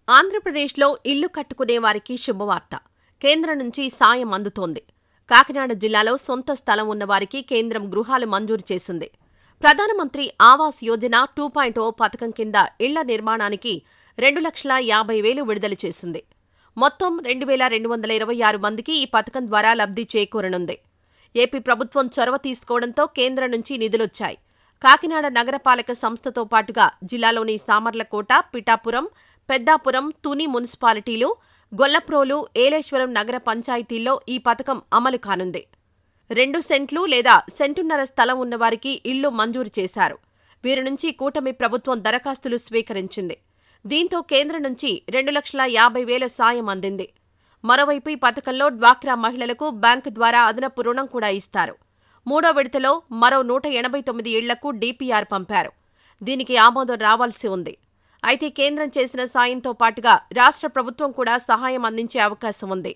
ఆంధ్రప్రదేశ్లో ఇల్లు కట్టుకునే వారికి శుభవార్త. కేంద్రం నుంచి సాయం అందుతోంది. కాకినాడ జిల్లాలో సొంత స్థలం ఉన్నవారికి కేంద్రం గృహాలు మంజూరు చేసింది. ప్రధానమంత్రి ఆవాస్ యోజన 2.0 పథకం కింద ఇళ్ల నిర్మాణానికి 2,50,000 విడుదల చేసింది. మొత్తం 2,226 మందికి ఈ పథకం ద్వారా లబ్ధి చేకూరనుంది. ఏపీ ప్రభుత్వం చొరవ తీసుకోవడంతో కేంద్రం నుంచి నిధులొచ్చాయి. కాకినాడ నగరపాలక సంస్థతో పాటుగా జిల్లాలోని సామర్లకోట, పిఠాపురం, పెద్దాపురం, తుని మున్సిపాలిటీలు, గొల్లప్రోలు, ఏలేశ్వరం నగర పంచాయతీల్లో ఈ పథకం అమలు కానుంది. 2 సెంట్లు లేదా సెంటున్నర స్థలం ఉన్నవారికి ఇళ్లు మంజూరు చేశారు. వీరి నుంచి కూటమి ప్రభుత్వం దరఖాస్తులు స్వీకరించింది. దీంతో కేంద్రం నుంచి 2,50,000 సాయం అందింది. మరోవైపు ఈ పథకంలో డ్వాక్రా మహిళలకు బ్యాంకు ద్వారా అదనపు రుణం కూడా ఇస్తారు. 3వ విడతలో మరో 189 ఇళ్లకు డీపీఆర్ పంపారు. దీనికి ఆమోదం రావాల్సి ఉంది. అయితే కేంద్రం చేసిన సాయంతో పాటుగా రాష్ట్ర ప్రభుత్వం కూడా సహాయం అందించే అవకాశం ఉంది.